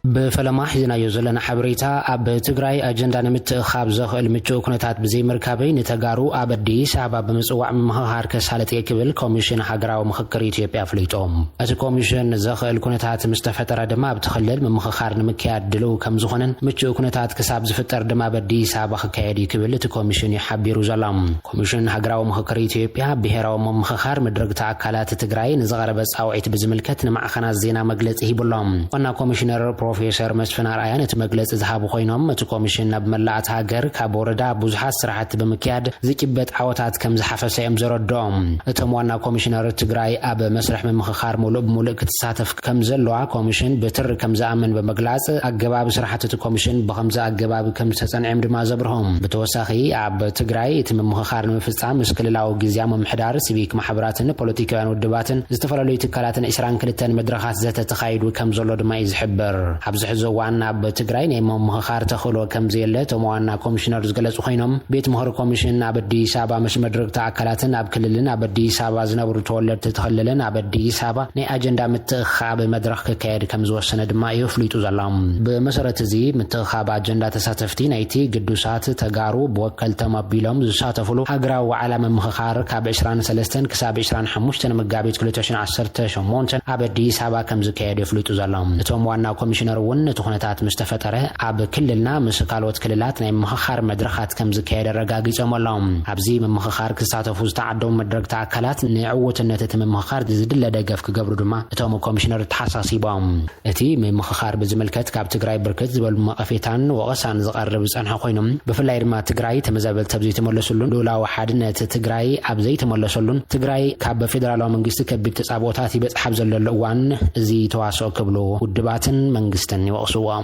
بفلماح زنايو زلنا حبريتا أب تجري أجندة نمتخاب زخل متشو كنتات بزي مركبين تجارو أبدي سبب مسؤول مهار كسالة يكبل كوميشن حجرا ومخكريت يبيافليتهم. الكوميشن زخل كنتات مستفترة دما بتخلل من مخخار نمكياد دلو كم زخنن متشو كنتات كسب زفتر دما بدي سبب خكيد يكبل الكوميشن يحب يروزلام. كوميشن حجرا ومخكريت يبيا بهرا ومخخار مدرج تعكلات تجري نزغر بس أو عيت بزملكتنا مع خنا زينا مجلس هيبلام. وانا كوميشنر بروفيسور مسفنار آيانت مجلس ذهاب خوينهم كوميشن بملعت هاجر كابوردا بوزحات سرعات بمكياد زكبت عوتات كم زحفة سيمزر الدوم اتموانا كوميشنر تجراي أب مسرح من مخخار مولب مولك تساتف كم زلوا كوميشن بتر كم زامن بمجلس أجباب سرحات الكوميشن بخمسة أجباب كم سنة عمر ما زبرهم بتوساخي أب تجراي يتم مخخار نفسهم مسكل لاو جزيام محدار سبيك محبراتن بوليتيكان ودباتن استفرلوا يتكالاتن إسران كلتن مدرخات ذات تخايد وكم زلوا دما يزحبر زوانا بتجراي نيم مخخار تخلو كم زيلت وموانا كوميشنر زغلص خوينهم بيت مهر كوميشن ابدي سابا مش مدرك تاكلاتن ابكللن ابدي سابا زنبر تولد تتخللن ابدي سابا ني اجندا متخاب مدرك كيد كم زوسنه دما يفليطو زلام بمسرت زي متخاب اجندا تساتفتي نايتي قدوسات تغارو بوكل تمابيلهم زساتفلو اغرا وعلم مخخار كاب 23 كساب 25 مغابيت 2010 شمونتن ابدي سابا كم زكيد يفليطو زلام توم وانا كوميشنر ون تخنتات مستفتره اب كللنا مسكالوت كللات ناي مخخار مدرخات كم زكيد رغاغيصم اللهم ابزي مخخار كساتفو تعدو مدرك تاكلات نعوتنت تم مخخار دزدل دغف كغبر دما اتوم كوميشنر تحساسيبام اتي مخخار بزملكت كاب تግራይ بركت زبل مقفيتان وقسان زقرب صنح خوينم بفلاي دما تግራይ تمزابل تبزي تملسلون دولا وحدነት تግራይ ابزي تملسلون تግራይ كاب فيدرالو منግስት كبيب تصابوتات يبصحب زللوان ازي تواسو كبلو ودباتن منግستن يوقسوا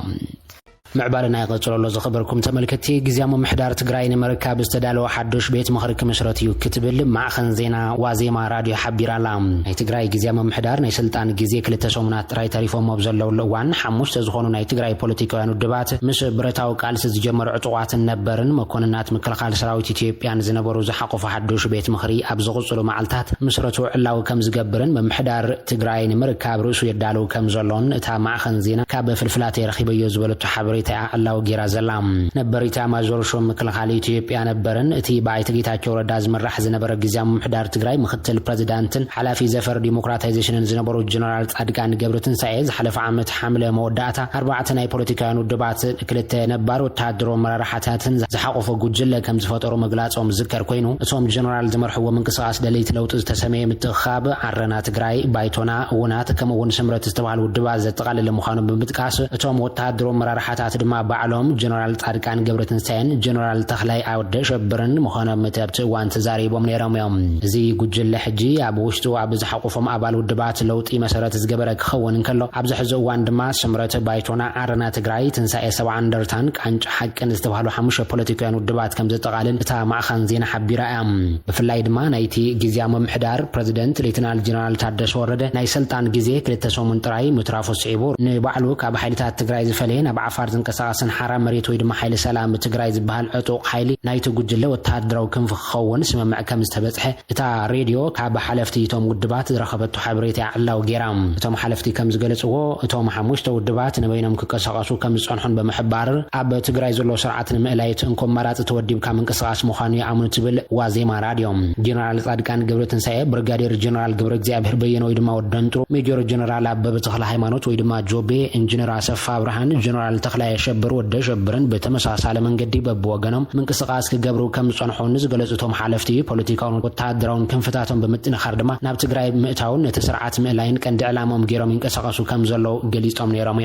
معبالنا يقصر الله زخبركم تملكتي جزيام محدار تجراين مركب استدالوا حدوش بيت مخرج مشرتيو كتب مع خنزينا وازيما راديو حبير علام اي تجراي جزيام محدار ناي سلطان جزي كلتا سومنات راي تاريفو مبزلو لوان حموش تزخونو ناي تجراي بوليتيكوان ودبات مش برتاو قالس زجمر عطوات نبرن مكوننات مكلخال سراويت اثيوبيان زنبرو زحقوا حدوش بيت مخري ابزغصلو معلتات مشرتو علاو كم زغبرن بمحدار تجراين مركب روسو يدالو كم زلون اتا مع خنزينا كاب فلفلاتي رخيبيو زبلتو حبري الله غير زلام نبريتا مازور شو مكلخالي اثيوبيا نبرن اتي بايت جيتاچو ردا زمرح زنبر غزيام محدار تግራይ مختل بريزيدنتن حلافي زفر ديموكراتايزيشن زنبرو جنرال صادقان ገብረትን ሳይዝ حلف عامت حمله موداتا 4 ناي بوليتيكان ودبات كلته نبار وتادرو مرارحاتن زحقفو ጉጅለ ከም ዝፈጠሩ መግላጾም ዝከር ኮይኑ እቶም جنرال زمرحو منقساس دليت لوጥ ዝተሰመየ ምትኻብ عرنا تግራይ بايቶና ወናት ከመውን ስምረት ዝተባሉ ውድባ ዘጠቃለለ ምዃኑ በምጥቃስ እቶም ወታደሮ መራርሓታት ድማ ባዕሎም جنرال صادقان ገብረትን ሳይን جنرال ተኽላይ አወደ ሸብርን ምዃኑ መተብት ዋንት ዛሬቦም ነይሮም እዚ ጉጅለ ሕጂ ኣብ ውሽጡ ኣብ ዝሐቁፎም ኣባል ውድባት ለውጢ መሰረት ዝገበረ ክኸውን እንከሎ ኣብ ዝሕዞ ዋን ድማ ስምረት ባይቶና ዓረና ትግራይ ትንሳኤ 70 እንደርታን ቃንጭ ሓቅን ዝተባሉ ሓሙሽ ፖለቲካውያን ውድባት ከም ዘጠቃልን እታ ማዕኸን ዜና ሓቢራ ብፍላይ ድማ ናይቲ ግዚያዊ ምሕዳር ፕሬዝደንት ሌተናል ጀነራል ታደሰ ወረደ ናይ ስልጣን ግዜ ክልተ ሰሙን ጥራይ ምትራፎ ሲዒቡ ንባዕሉ ካብ ሓይልታት ትግራይ ዝፈለየ ናብ ዓፋር ዝንቀሳቀስን ሓራ መሬት ወይ ድማ ሓይሊ ሰላም ትግራይ ዝበሃል ዕጡቅ ሓይሊ ናይቲ ጉጅለ ወታደራዊ ክንፍ ክኸውን ስምምዕ ከም ዝተበጽሐ እታ ሬድዮ ካብ ሓለፍቲ ቶም ውድባት ዝረኸበቱ ሓበሬታ ዓላው ጌራም እቶም ሓለፍቲ ከም ዝገለጽዎ እቶም ሓሙሽተ ውድባት ንበይኖም ክቀሳቀሱ ከም ዝጸንሑን በመሕባር ኣብ ትግራይ ዘሎ ስርዓትን ምእላይት እንኮም መራጽ ተወዲብካ መንቀሳቀስ ምዃኑ ይኣምኑ ትብል ዋዜማ ራድዮ ጀነራል ጻድቃን ገብረትንሳኤ ብርጋዴር ጀነራል ገብረ እግዚአብሔር በየነ ወይ ድማ ወደንጥሩ ሜጀር ጀነራል አበበ ተኽለ ሃይማኖት ወይ ድማ ጆቤ ኢንጂነር አሰፋ ብርሃን ጀነራል ተኽላይ ሸብር ወደ ሸብርን በተመሳሳለ መንገዲ በበወገኖም መንቀሳቀስ ክገብሩ ከም ጸንሑን ዝገለጹቶም ሓለፍቲ ፖለቲካውን ወታደራውን ክንፍታቶም በመጥንኻር ድማ ናብ ትግራይ ምእታውን ተስርዓት ምእላይን ቀንዲ ዕላማም ጌሮም ይንቀሳቀሱ ከም ዘለው ገሊጾም ነይሮም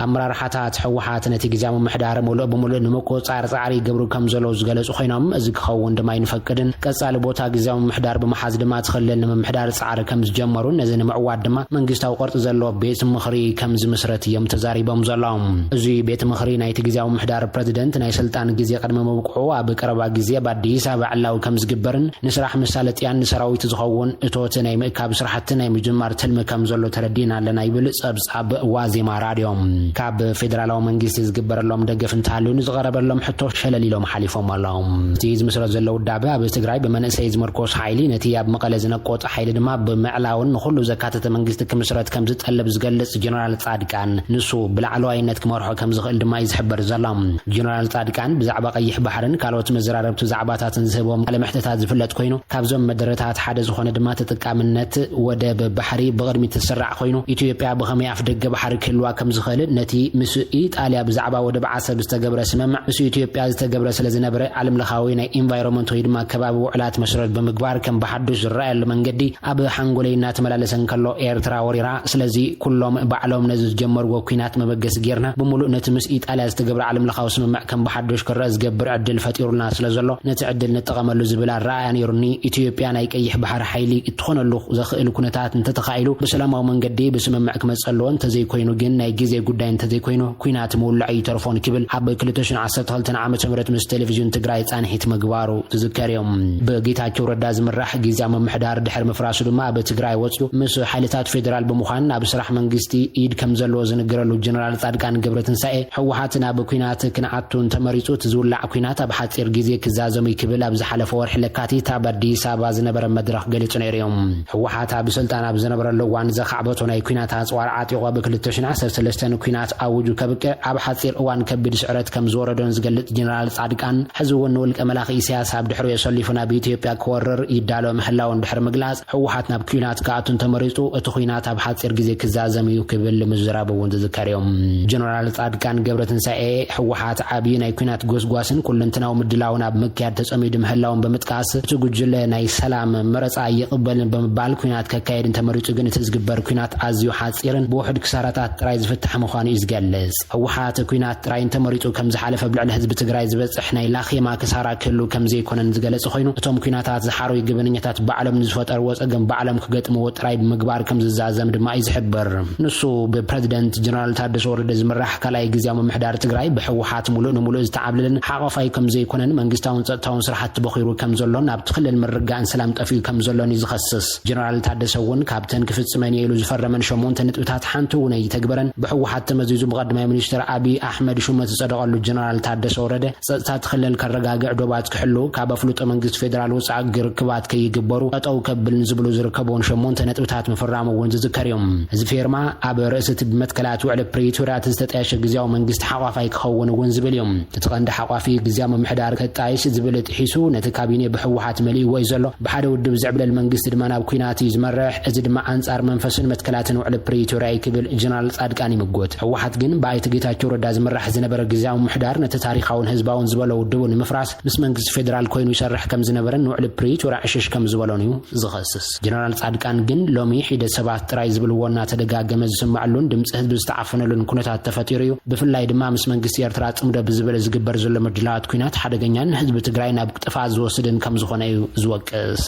ኣመራርሓታት ሕወሓት ነቲ ግዚያዊ ምሕዳር ሙሉእ ብሙሉእ ንመቆጻር ጻዕሪ ገብሩ ከም ዘለው ዝገለጹ ኮይኖም እዚ ክኸውን ድማ ይንፈቅድን ቀጻሊ ቦታ ግዚያዊ ምሕዳር በመሓዝ ድማ ትኽልል ንምሕዳር ጻዕሪ ከም ዝጀመሩ ነዚ ንምዕዋድ ድማ መንግስታዊ ቅርጽ ዘሎ ቤት ምኽሪ ከም ዝምስረት እዮም ተዛሪቦም ዘሎም እዚ ቤት ቤት ምኽሪ ናይቲ ግዚያዊ ምሕዳር ፕሬዝደንት ናይ ስልጣን ግዜ ቀድመ መብቅዑ ኣብ ቀረባ ግዜ በአዲስ አበባ ዓላው ከም ዝግበርን ንስራሕ መሳለጥያን ሰራዊት ዝኸውን እቶት ናይ ምእካብ ስራሕቲ ናይ ምጅማር ትልሚ ከም ዘሎ ተረዲና ኣለና ይብል ጸብጻብ ዋዜማ ራድዮ ካብ ፌደራላዊ መንግስቲ ዝግበረሎም ደገፍ እንተሃልዩ ዝቀረበሎም ሕቶ ሸለሊሎም ሓሊፎም ኣለዎም እቲ ዝመስረት ዘሎ ውዳበ ኣብ ትግራይ ብመንእሰይ ዝመርኮስ ሓይሊ ነቲ ኣብ መቐለ ዝነቆጽ ሓይሊ ድማ ብምዕላውን ንኹሉ ዘካተተ መንግስቲ ክምስረት ከም ዝጠልብ ዝገልጽ ጀነራል ጻድቃን ንሱ ብላዕለዋይነት ክመርሖ ከም ዝኽእል ድማ ይዝሕበር ዘሎም ጀነራል ጻድቃን ብዛዕባ ቀይሕ ባሕርን ካልኦት መዘራረብቲ ዛዕባታትን ዝህቦም ለምሕተታት ዝፍለጥ ኮይኑ ካብዞም መደረታት ሓደ ዝኾነ ድማ ተጠቃምነት ወደብ ባሕሪ ብቅድሚት ተሰራዕ ኮይኑ ኢትዮጵያ ብኸመይ ኣፍ ደገ ባሕሪ ክህልዋ ከም ዝኽእል ነቲ ምስ ኢጣልያ ብዛዕባ ወደብ ዓሰብ ዝተገብረ ስምምዕ ምስ ኢትዮጵያ ዝተገብረ ስለ ዝነበረ ዓለምለኻዊ ናይ ኢንቫይሮንመንት ወይ ድማ ከባቢ ውዕላት መሰረት ብምግባር ከም ብሓዱሽ ዝረኣየሉ መንገዲ ኣብ ሓንጎለይ እናተመላለሰን ከሎ ኤርትራ ወሪራ ስለዚ ኩሎም ባዕሎም ነዚ ዝጀመርዎ ኩናት መበገስ ጌርና ብምሉእ ነቲ ምስ ኢጣልያ ዝተገብረ ዓለምለኻዊ ስምምዕ ከም ብሓዱሽ ክረአ ዝገብር ዕድል ፈጢሩልና ስለዘሎ ነቲ ዕድል ንጠቐመሉ ዝብል ኣረኣያ ነይሩኒ ኢትዮጵያ ናይ ቀይሕ ባሕሪ ሓይሊ እትኾነሉ ዘኽእል ኩነታት እንተተኻኢሉ ብሰላማዊ መንገዲ ብስምምዕ ክመጸልዎ እንተዘይኮይኑ ግን ናይ ግዜ ጉዳይ እንተዘይኮይኑ ኩናት ምውላዕ ይተርፎን ክብል ኣብ 2012 ዓመተ ምህረት ምስ ቴሌቪዥን ትግራይ ጻንሒት ምግባሩ ዝዝከር እዮም ብጌታቸው ረዳ ዝምራሕ ግዚያዊ ምምሕዳር ድሕሪ ምፍራሱ ድማ ኣብ ትግራይ ወጽኡ ምስ ሓይልታት ፌደራል ብምዃን ኣብ ስራሕ መንግስቲ ኢድ ከም ዘለዎ ዝንገረሉ ጀነራል ጻድቃን ገብረትንሳኤ ሕወሓትን ኣብ ኩናት ክንዓቱ ተመሪጹ ዝውላዕ ኩናት ኣብ ሓጺር ግዜ ክዛዘሙ ይክብል ኣብ ዝሓለፈ ወርሒ ለካቲት ኣብ አዲስ አበባ ዝነበረ መድረኽ ገሊጹ ነይሮም ሕወሓት ኣብ ስልጣን ኣብ ዝነበረሉ እዋን ዘኻዕበቶ ናይ ኩናት ኣጽዋር ዓጢቑ ኣብ 2013 ኩናት ኣውጁ ከብቅዕ ኣብ ሓጺር እዋን ከቢድ ስዕረት ከም ዝወረዶን ዝገልጽ ጀነራል ጻድቃን ሕዚ እውን ውልቀ መላኺ ኢሳያስ ኣብ ድሕሪኡ የሰሊፉ ናብ ኢትዮጵያ ክወርር ይዳሎ ምህላው እንድሕር ምግላጽ ሕወሓት ናብ ኩናት ከኣቱን ተመሪጹ እቲ ኩናት ኣብ ሓጺር ግዜ ክዛዘም እዩ ክብል ምዝራብ እውን ዝዝከር እዮም ጀነራል ጻድቃን ገብረትንሳኤ ሕወሓት ዓብዪ ናይ ኩናት ጎስጓስን ኩልንትናዊ ምድላውን ኣብ ምክያድ ተጸሚዱ ምህላውን በመጥቃስ እቲ ጉጅለ ናይ ሰላም መረጻ ይቕበልን በመባል ኩናት ከካየድን ተመሪጹ ግን እቲ ዝግበር ኩናት ኣዝዩ ሓጺርን ብውሕድ ክሳራታት ጥራይ ዝፍትሕ ምዃኑ እዩ ዝገልጽ ሕወሓት ኩናት ጥራይን ተመሪጹ ከም ዝሓለፈ ብልዕሊ ህዝቢ ትግራይ ዝበጽሕ ናይ ላኺማ ክሳራ ክህሉ ከም ዘይኮነን ዝገለጽ ኮይኑ እቶም ኩናታት ዝሓሩ ግብንኛታት ባዕሎም ንዝፈጠርዎ ጸገም ባዕሎም ክገጥምዎ ጥራይ ብምግባር ከም ዝዛዘም ድማ እዩ ዝሕበር ንሱ ብፕሬዝደንት ጀነራል ታደሰ ወረደ ዝምራሕ ካልኣይ ግዚያዊ ምምሕዳር ትግራይ ብሕወሓት ሙሉእ ንሙሉእ ዝተዓብለልን ሓቐፋይ ከም ዘይኮነን መንግስታውን ጸጥታውን ስራሕቲ በኺሩ ከም ዘሎን ኣብ ትኽልል ምርጋእን ሰላም ጠፊኡ ከም ዘሎን እዩ ዝኸስስ ጀነራል ታደሰ እውን ካብተን ክፍጽመን ኢሉ ዝፈረመን 8 ንጥብታት ሓንቲ እውን ኣይተግበረን ብሕወሓት ተመዚዙ ብቐዳማይ ሚኒስትር አብይ ኣሕመድ ሹመት ዝጸደቐሉ ጀነራል ታደሰ ወረደ ጸጥታ ትኽልል ከረጋግዕ ዶባት ክሕሉ ካብ ኣፍሉጦ መንግስቲ ፌደራል ወጻኢ ግርክባት ከይግበሩ ጠጠው ከብልን ዝብሉ ዝርከቦን 8 ነጥብታት ምፍራሙ እውን ዝዝከር እዮም እዚ ፌርማ ኣብ ርእሰት ብመትከላት ውዕል ፕሪቶሪያ ዝተጠየሸ ግዚያዊ መንግስቲ ሓቋፋይ ክኸውን እውን ዝብል እዮም እቲ ቀንዲ ሓቋፊ ግዚያዊ ምምሕዳር ከጣይሽ ዝብል ጥሒሱ ነቲ ካቢኔ ብሕወሓት መሊእዎ እዩ ዘሎ ብሓደ ውድብ ዝዕብለል መንግስቲ ድማ ናብ ኩናት እዩ ዝመርሕ እዚ ድማ ኣንጻር መንፈስን መትከላትን ውዕል ፕሪቶሪያ ክብል ጀነራል ጻድቃን ይምጎት ሕወሓት ግን ብኣይቲ ጌታቸው ረዳ ዝምራሕ ዝነበረ ግዚያዊ ምምሕዳር ነቲ ታሪኻውን ህዝባውን ዝበሎ ውድብ ንምፍራስ ምስ መንግስቲ ፌደራል ኮይኑ ይሰርሕ ከም ዝነበረን ውዕል ፕሪቶሪያ ዕሽሽ ከም ዝበሎን እዩ ዝኸስስ ጀነራል ጻድቃን ግን ሎሚ ሒደት ሰባት ጥራይ ዝብልዎና ተደጋገመ ዝስማዓሉን ድምፂ ህዝቢ ዝተዓፈነሉን ኩነታት ተፈጢሩ እዩ ብፍላይ ድማ ምስ መንግስቲ ኤርትራ ጽምዶ ብዝብል ዝግበር ዘሎ ምድላዋት ኩናት ሓደገኛን ህዝቢ ትግራይ ናብ ጥፋት ዝወስድን ከም ዝኾነ እዩ ዝወቅስ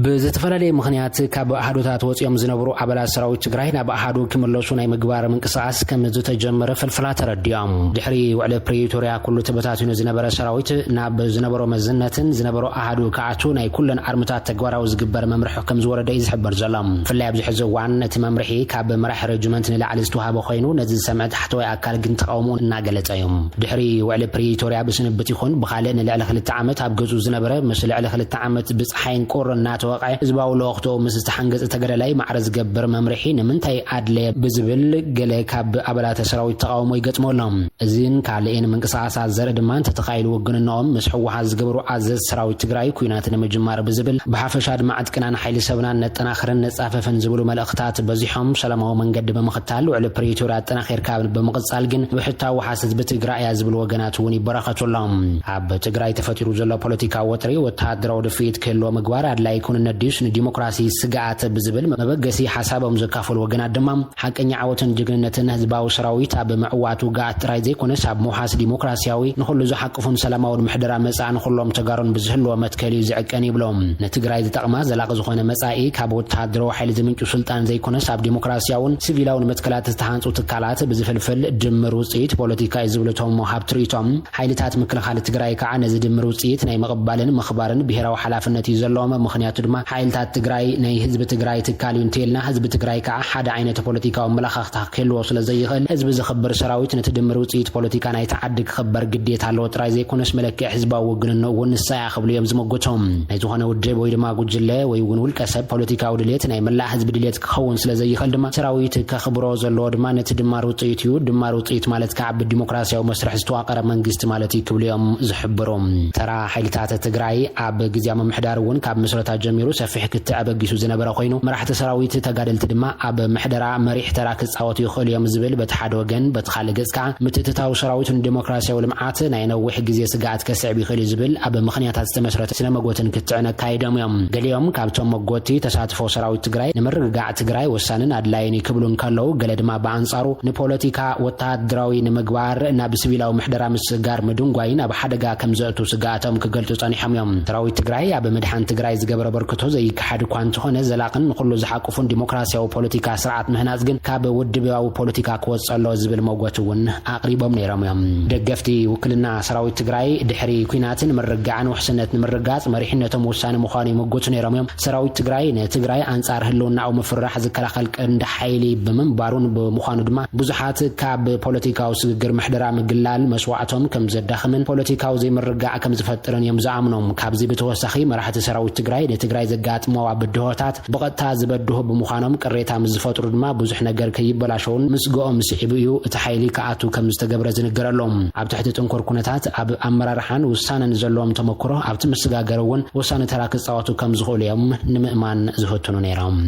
ብዝተፈላለየ ምኽንያት ካብ ኣሃዶታት ወፂኦም ዝነበሩ ኣባላት ሰራዊት ትግራይ ናብ ኣሃዱ ክምለሱ ናይ ምግባር ምንቅስቓስ ከም ዝተጀመረ ፍልፍላ ተረዲኦም ድሕሪ ውዕለ ፕሪቶሪያ ኩሉ ተበታቲኑ ዝነበረ ሰራዊት ናብ ዝነበሮ መዝነትን ዝነበሮ ኣሃዱ ከኣቱ ናይ ኩለን ኣርምታት ተግባራዊ ዝግበር መምርሒ ከም ዝወረደ እዩ ዝሕበር ዘሎ ብፍላይ ኣብዚ ሕዚ እዋን እቲ መምርሒ ካብ መራሒ ረጅመንት ንላዕሊ ዝተዋሃበ ኮይኑ ነዚ ዝሰምዕ ታሕተዋይ ኣካል ግን ተቃውሞ እናገለጸ እዮም ድሕሪ ውዕለ ፕሪቶሪያ ብስንብት ይኹን ብኻልእ ንልዕሊ 2 ዓመት ኣብ ገጹ ዝነበረ ምስ ልዕሊ 2 ዓመት ብፀሓይን ቁርን ተወቃይ ህዝባዊ ለወቅቱ ምስ ዝተሓንገጸ ተገዳላይ ማዕረ ዝገብር መምርሒ ንምንታይ ኣድለየ ብዝብል ገለ ካብ ኣባላት ሰራዊት ተቃውሞ ይገጥመሎም እዚን ካልእን ምንቅስቓሳት ዘርኢ ድማ ተተኻኢሉ ወግንነኦም ምስ ሕወሓት ዝገብሩ ኣዘዝ ሰራዊት ትግራይ ኩናት ንምጅማር ብዝብል ብሓፈሻ ድማ ዕጥቅናን ሓይሊ ሰብናን ነጠናኽርን ነጻፈፈን ዝብሉ መልእኽታት በዚሖም ሰላማዊ መንገዲ ብምኽታል ውዕል ፕሪቶሪያ ኣጠናኺርካ ብምቕጻል ግን ብሕታዊ ሓሰት ብትግራይ ዝብሉ ወገናት እውን ይበራኸቱሎም ኣብ ትግራይ ተፈጢሩ ዘሎ ፖለቲካዊ ወጥሪ ወተሃደራዊ ድፊት ክህልዎ ምግባር ኣድላይ ኩንነት ዲስ ንዲሞክራሲ ስጋት ብዝብል መበገሲ ሓሳቦም ዘካፈሉ ወገናት ድማ ሓቀኛ ዓወትን ጅግንነትን ህዝባዊ ሰራዊት ኣብ ምዕዋቱ ጋት ጥራይ ዘይኮነስ ኣብ ሞሓስ ዲሞክራሲያዊ ንኹሉ ዝሓቅፉን ሰላማዊ ምሕደራ መጻእን ኩሎም ተጋሩን ብዝህልዎ መትከሊ ዝዕቀን ይብሎም ንትግራይ ዝጠቅማ ዘላቂ ዝኾነ መጻኢ ካብ ወታደራዊ ሓይሊ ዝምንጩ ስልጣን ዘይኮነስ ኣብ ዲሞክራሲያውን ሲቪላውን መትከላት ዝተሃንጹ ትካላት ብዝፍልፍል ድምር ውጽኢት ፖለቲካ ይዝብልቶም ሃብ ትርኢቶም ሓይልታት ምክልኻል ትግራይ ከዓ ነዚ ድምር ውጽኢት ናይ መቕባልን መኽባርን ብሄራዊ ሓላፍነት እዩ ዘለዎም ምኽንያቱ ድማ ሓይልታት ትግራይ ናይ ህዝቢ ትግራይ ትካል እዩ እንተልና ህዝቢ ትግራይ ከዓ ሓደ ዓይነት ፖለቲካዊ መለኻኽታ ክህልዎ ስለዘይኽእል ህዝቢ ዝኽበር ሰራዊት ነቲ ድምር ውጽኢት ፖለቲካ ናይ ተዓዲ ክኽበር ግዴታ ኣለዎ ጥራይ ዘይኮነስ መለክዕ ህዝባዊ ውግንነቱ እውን ንሳያ ክብሉ እዮም ዝመጎቶም ናይ ዝኾነ ውድብ ወይ ድማ ጉጅለ ወይ እውን ውልቀ ሰብ ፖለቲካዊ ድሌት ናይ መላእ ህዝቢ ድሌት ክኸውን ስለዘይኽእል ድማ ሰራዊት ከኽብሮ ዘለዎ ድማ ነቲ ድማር ውጽኢት እዩ ድማር ውጽኢት ማለት ከዓ ብዲሞክራሲያዊ መስርሕ ዝተዋቀረ መንግስቲ ማለት እዩ ክብሉ እዮም ዝሕብሮም ተራ ሓይልታት ትግራይ ኣብ ግዚያዊ ምሕዳር እውን ካብ መስረታ ጀሚሩ ሰፊሕ ክትዕበጊሱ ዝነበረ ኮይኑ መራሕቲ ሰራዊት ተጋደልቲ ድማ ኣብ ምሕደራ መሪሕ ተራ ክጻወቱ ይኽእሉ እዮም ዝብል በቲ ሓደ ወገን በቲ ካልእ ገጽ ከዓ ምትእትታዊ ሰራዊት ንዲሞክራሲያዊ ልምዓት ናይ ነዊሕ ግዜ ስጋት ከስዕብ ይኽእል ዝብል ኣብ ምኽንያታት ዝተመስረተ ስነ መጎትን ክትዕነ ካይዶም እዮም ገሊኦም ካብቶም መጎቲ ተሳትፎ ሰራዊት ትግራይ ንምርግጋዕ ትግራይ ወሳንን ኣድላይን ይክብሉን ከለው ገለ ድማ በኣንጻሩ ንፖለቲካ ወታደራዊ ንምግባር ናብ ሲቪላዊ ምሕደራ ምስጋር ምድንጓይን ኣብ ሓደጋ ከም ዘእቱ ስጋቶም ክገልጹ ጸኒሖም እዮም ሰራዊት ትግራይ ኣብ ምድሓን ትግራይ ዝገበረ በርክቶ ዘይከሓድ እኳ እንተኾነ ዘላቕን ንኹሉ ዝሓቁፉን ዲሞክራሲያዊ ፖለቲካ ስርዓት ምህናጽ ግን ካብ ውድባዊ ፖለቲካ ክወጸሎ ዝብል መጎት እውን ኣቕሪቦም ነይሮም እዮም ደገፍቲ ውክልና ሰራዊት ትግራይ ድሕሪ ኩናትን ምርግጋዕን ውሕስነት ንምርጋጽ መሪሕነቶም ውሳነ ምዃኑ ይመጎቱ ነይሮም እዮም ሰራዊት ትግራይ ንትግራይ ኣንጻር ህልውናዊ ምፍራሕ ዝከላኸል ቀንዲ ሓይሊ ብምንባሩን ብምዃኑ ድማ ብዙሓት ካብ ፖለቲካዊ ስግግር ምሕደራ ምግላል መስዋዕቶም ከም ዘዳኽምን ፖለቲካዊ ዘይምርጋዕ ከም ዝፈጥርን እዮም ዝኣምኖም ካብዚ ብተወሳኺ መራሕቲ ሰራዊት ትግራይ ንትግራይ ዘጋጥመዋ ብድሆታት ብቐጥታ ዝበድሁ ብምዃኖም ቅሬታ ምስ ዝፈጥሩ ድማ ብዙሕ ነገር ከይበላሸውን ምስግኦም ስዒቡ እዩ እቲ ሓይሊ ከኣቱ ከም ዝተገብረ ዝንገረሎም ኣብ ትሕቲ ጥንኮር ኩነታት ኣብ ኣመራርሓን ውሳነን ዘለዎም ተመክሮ ኣብቲ ምስጋገር እውን ወሳነ ተራ ክጻወቱ ከም ዝኽእሉ እዮም ንምእማን ዝህትኑ ነይሮም